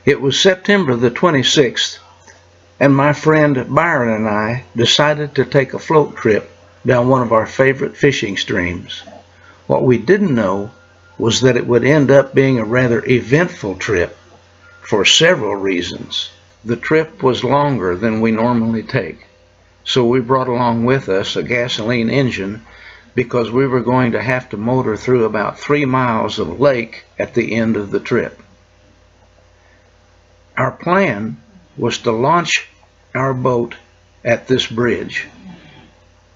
It was September the 26th, and my friend Byron and I decided to take a float trip down one of our favorite fishing streams. What we didn't know was that it would end up being a rather eventful trip for several reasons. The trip was longer than we normally take, so we brought along with us a gasoline engine because we were going to have to motor through about 3 miles of lake at the end of the trip. Our plan was to launch our boat at this bridge,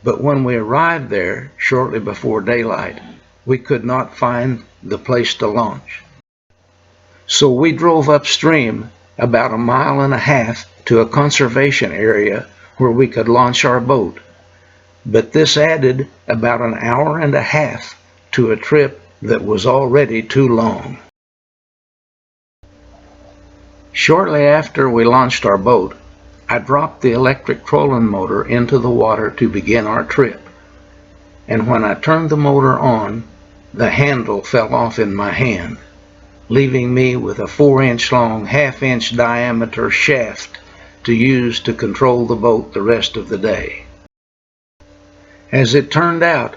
but when we arrived there shortly before daylight, we could not find the place to launch. So we drove upstream about 1.5 miles to a conservation area where we could launch our boat, but this added about 1.5 hours to a trip that was already too long. Shortly after we launched our boat, I dropped the electric trolling motor into the water to begin our trip, and when I turned the motor on, the handle fell off in my hand, leaving me with a 4-inch long, 1/2-inch diameter shaft to use to control the boat the rest of the day. As it turned out,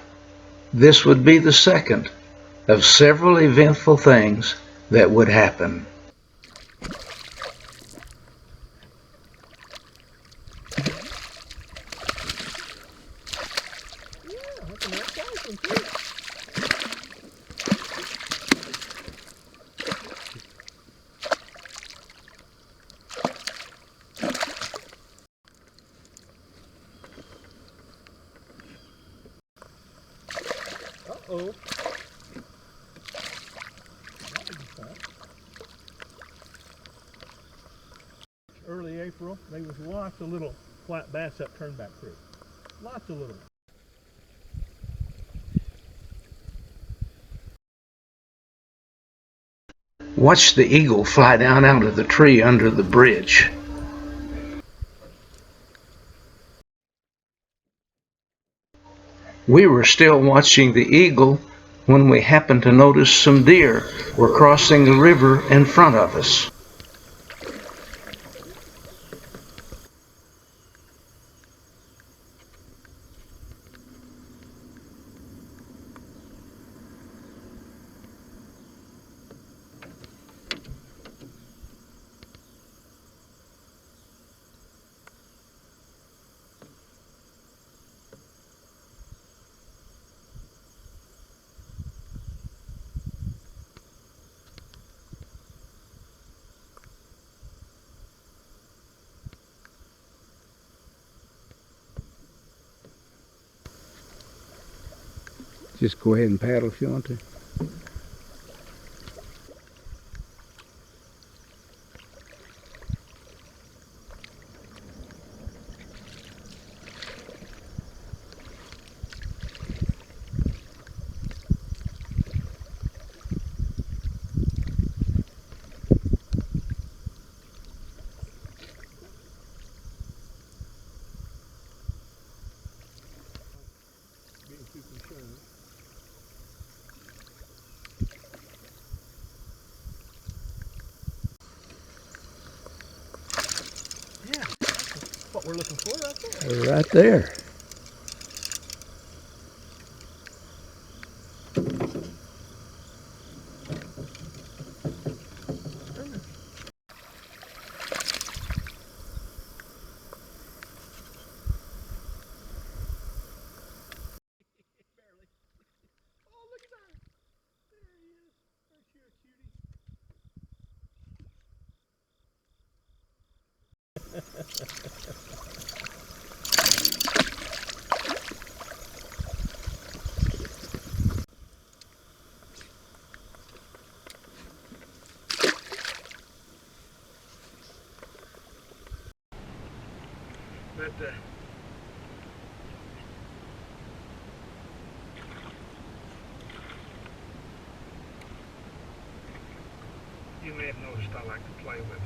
this would be the second of several eventful things that would happen. Uh-oh. Early April, there was lots of little white bass up Turnback Creek. Lots of little. Watch the eagle fly down out of the tree under the bridge. We were still watching the eagle when we happened to notice some deer were crossing the river in front of us. Just go ahead and paddle if you want to. Yeah, that's what we're looking for right there. Right there. But you may have noticed I like to play with them.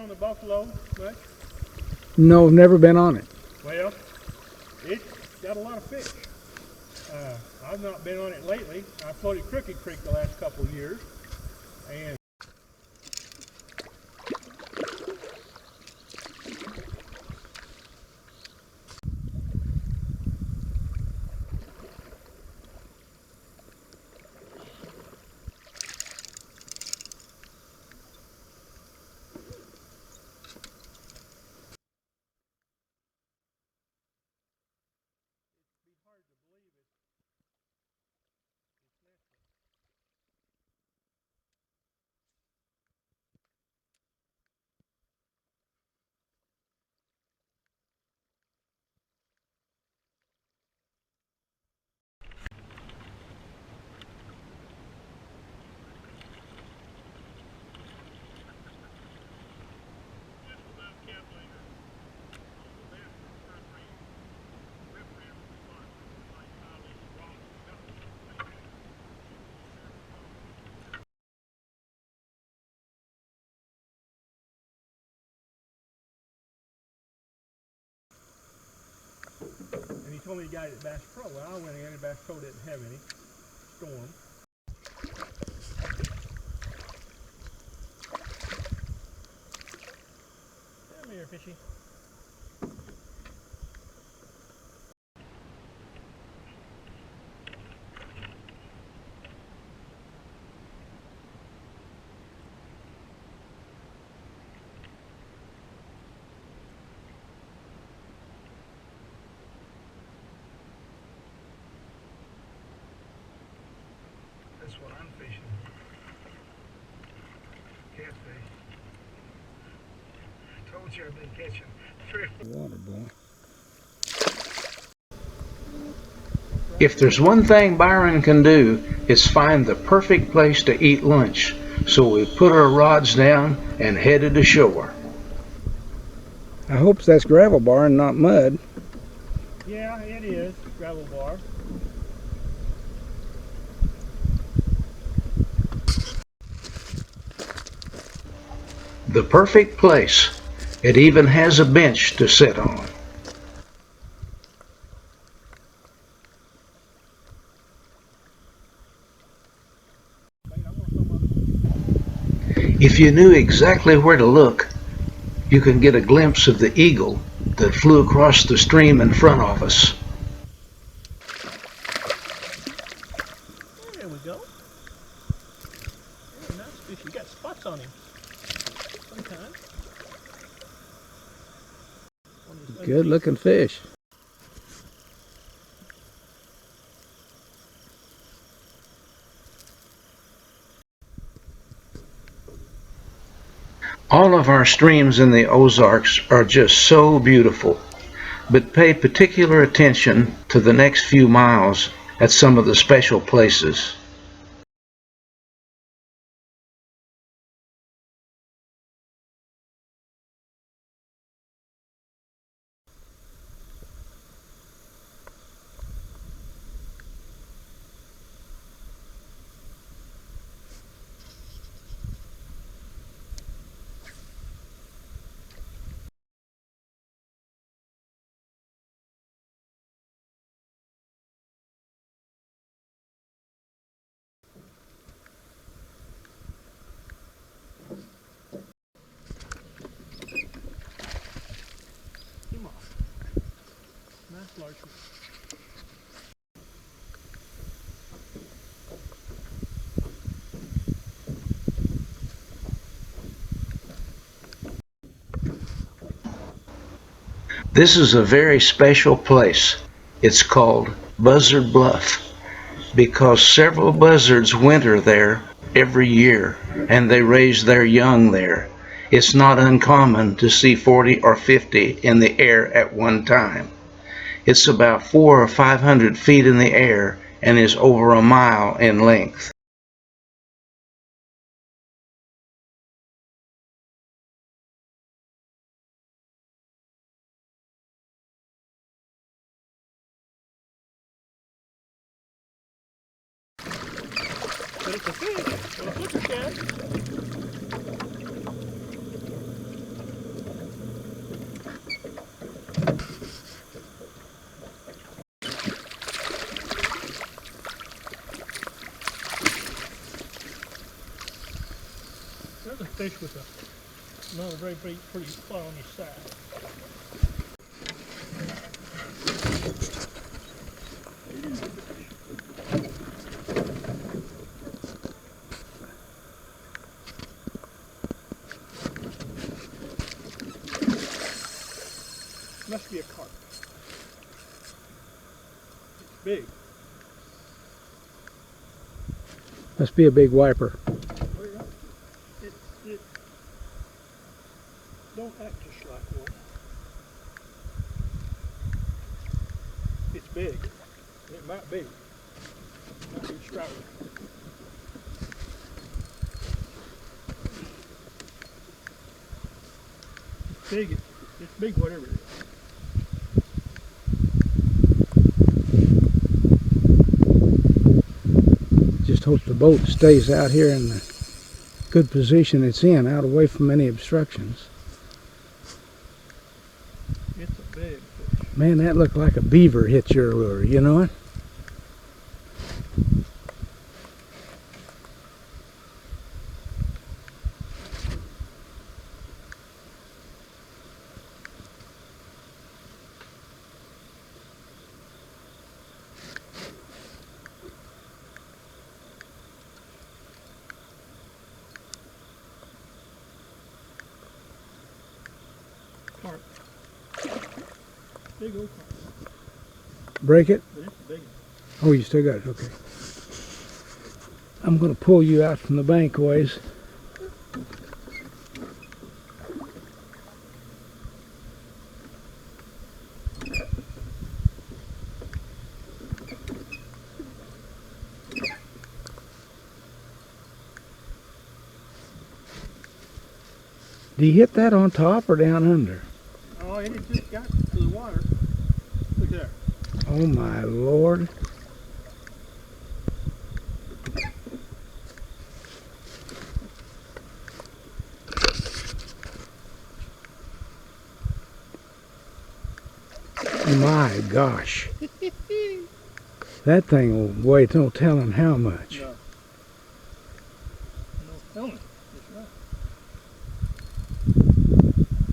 on the Buffalo much? No, never been on it. Well, it's got a lot of fish. I've not been on it lately. I floated Crooked Creek the last couple of years, and he told me he got it at Bass Pro. Well, I went in and Bass Pro didn't have any. Storm. Come here, fishy. That's what I'm fishing. Catfish. I told you I've been catching fish. Water boy. If there's one thing Byron can do, it's find the perfect place to eat lunch. So we put our rods down and headed ashore. I hope that's gravel bar and not mud. Yeah, it is gravel bar. The perfect place. It even has a bench to sit on. If you knew exactly where to look, you can get a glimpse of the eagle that flew across the stream in front of us. There we go. Very nice fish. You got spots on him. Sometimes. Good looking fish. All of our streams in the Ozarks are just so beautiful, but pay particular attention to the next few miles at some of the special places. Come on. Nice large one. This is a very special place. It's called Buzzard Bluff because several buzzards winter there every year and they raise their young there. It's not uncommon to see 40 or 50 in the air at one time. It's about 400 or 500 feet in the air and is over a mile in length. But it's a fish. Well, it's a shad. There's a fish with another very pretty spot on his side. Must be a carp. It's big. Must be a big wiper. It don't act just like one. It's big. It might be. Might be a striper. It's big. It's big, whatever it is. Just hope the boat stays out here in the good position it's in, out away from any obstructions. It's a big fish. Man, that looked like a beaver hit your lure, you know it? Carp. Big old carp. Break it? But it's big. Oh, you still got it, okay. I'm going to pull you out from the bank ways. Do you hit that on top or down under? Oh, it had just got to the water. Look there. Oh my Lord. My gosh. That thing will weigh no telling how much. No. No telling. That's right.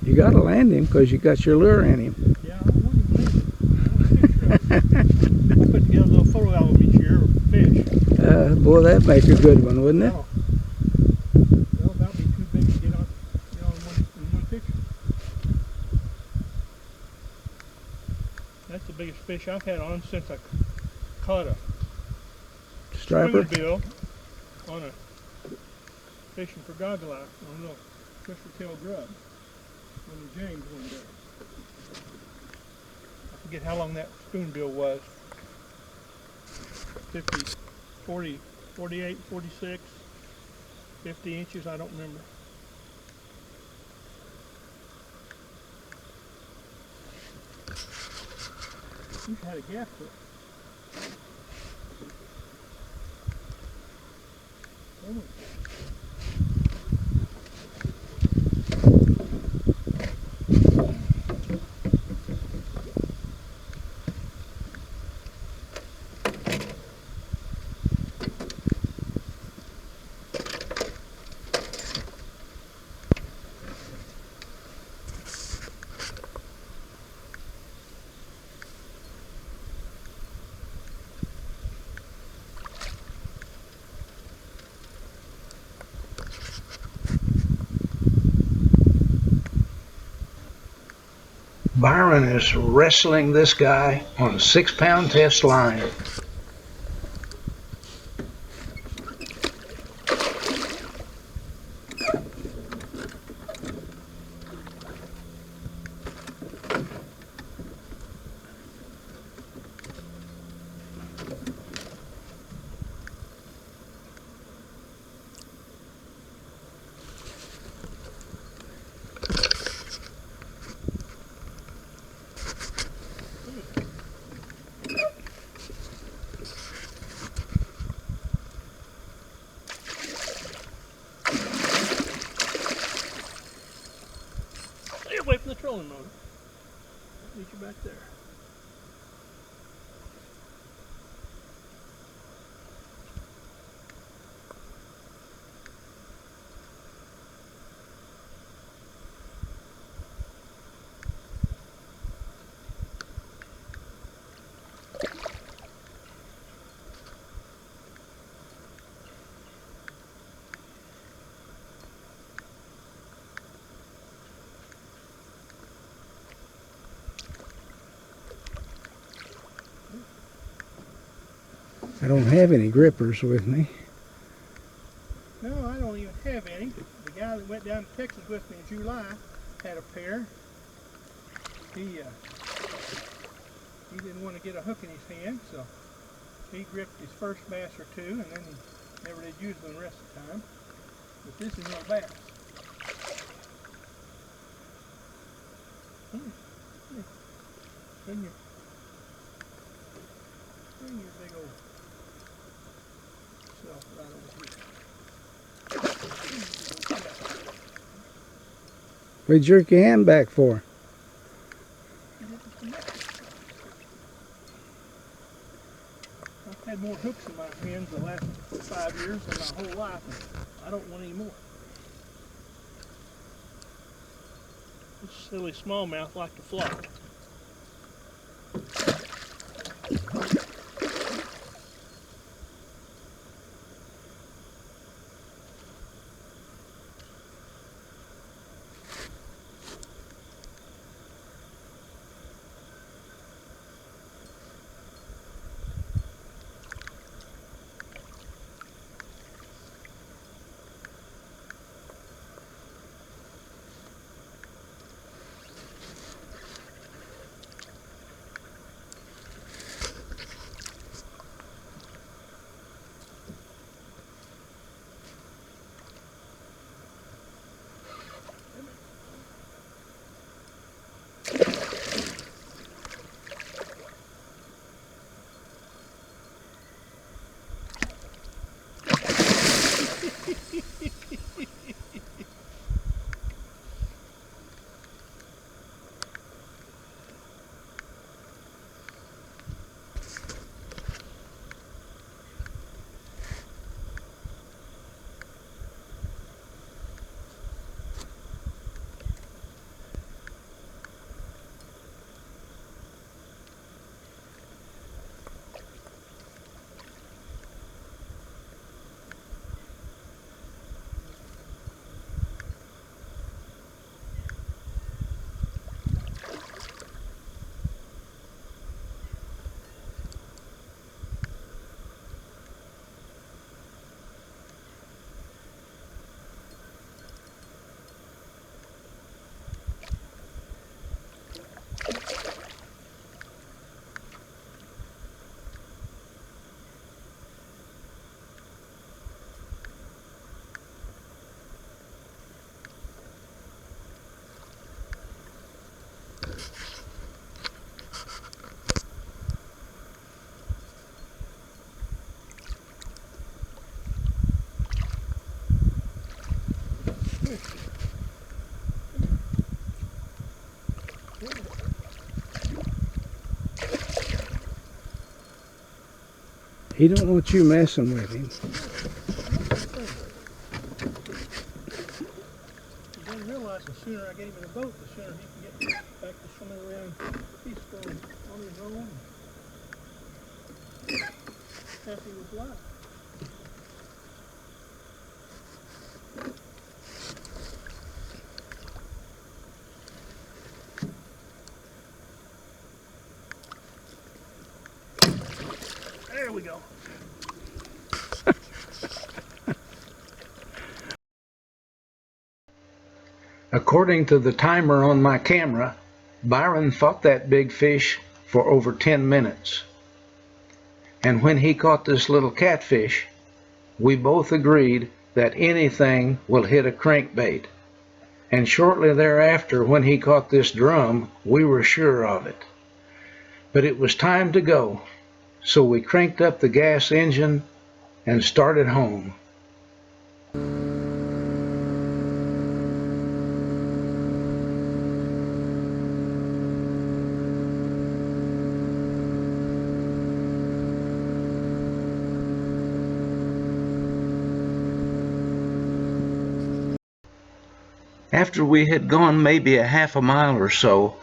You got to land him because you got your lure in him. Yeah, I don't want him to leave. I put together a little photo album each year of fish. Boy, that'd make a good one, wouldn't it? Oh. Well, that'd be too big to get on in one picture. That's the biggest fish I've had on since I caught a Striper? spoonbill on a fishing for goggle eye on a little crystal tail grub on the James one day. I forget how long that spoonbill was. 50, 40, 48, 46, 50 inches, I don't remember. You had a gaff hook. Oh. Byron is wrestling this guy on a 6-pound test line. Stay away from the trolling motor. I'll meet you back there. I don't have any grippers with me. No, I don't even have any. The guy that went down to Texas with me in July had a pair. He didn't want to get a hook in his hand, so he gripped his first bass or two, and then he never did use them the rest of the time. But this is no bass. Bring your big old self right over here. What did you jerk your hand back for? I've had more hooks in my hands the last 5 years than my whole life, and I don't want any more. This silly smallmouth like to flop. He don't want you messing with him. He doesn't realize the sooner I get him in the boat, the sooner he can get back to swimming around peacefully on his own. Happy with life. There we go. According to the timer on my camera, Byron fought that big fish for over 10 minutes. And when he caught this little catfish, we both agreed that anything will hit a crankbait. And shortly thereafter, when he caught this drum, we were sure of it. But it was time to go, so we cranked up the gas engine and started home. After we had gone maybe a half a mile or so,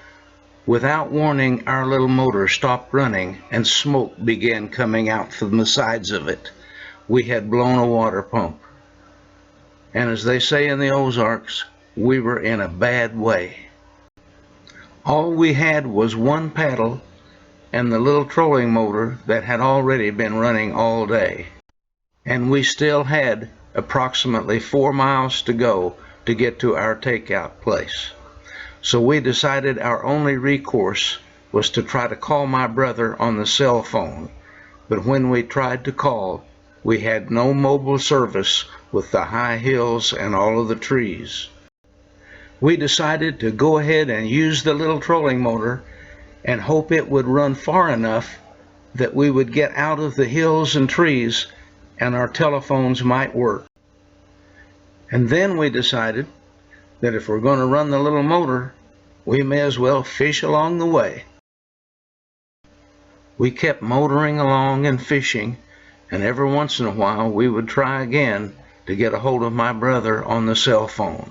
without warning, our little motor stopped running and smoke began coming out from the sides of it. We had blown a water pump. And as they say in the Ozarks, we were in a bad way. All we had was one paddle and the little trolling motor that had already been running all day. And we still had approximately 4 miles to go to get to our takeout place. So we decided our only recourse was to try to call my brother on the cell phone. But when we tried to call, we had no mobile service with the high hills and all of the trees. We decided to go ahead and use the little trolling motor and hope it would run far enough that we would get out of the hills and trees and our telephones might work. And then we decided that if we're going to run the little motor, we may as well fish along the way. We kept motoring along and fishing, and every once in a while we would try again to get a hold of my brother on the cell phone.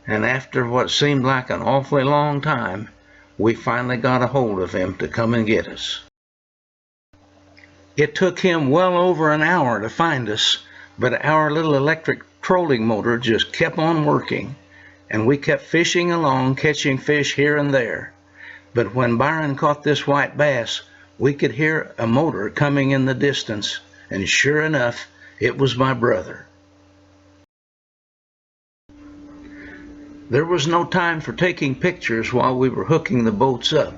And after what seemed like an awfully long time, we finally got a hold of him to come and get us. It took him well over an hour to find us, but our little electric trolling motor just kept on working, and we kept fishing along, catching fish here and there. But when Byron caught this white bass, we could hear a motor coming in the distance, and sure enough, it was my brother. There was no time for taking pictures while we were hooking the boats up,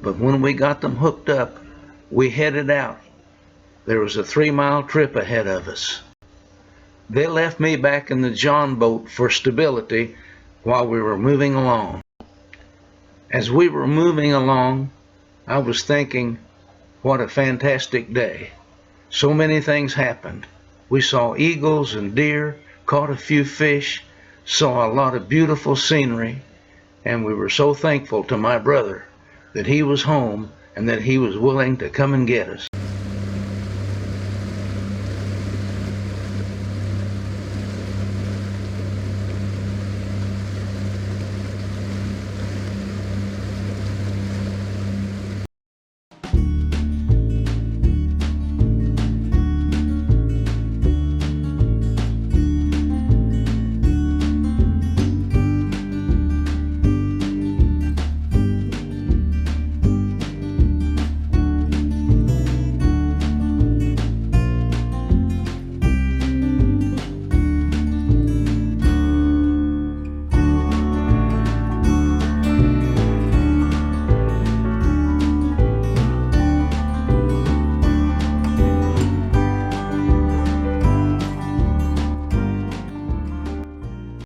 but when we got them hooked up, we headed out. There was a 3-mile trip ahead of us. They left me back in the John boat for stability while we were moving along. As we were moving along, I was thinking, what a fantastic day. So many things happened. We saw eagles and deer, caught a few fish, saw a lot of beautiful scenery, and we were so thankful to my brother that he was home and that he was willing to come and get us.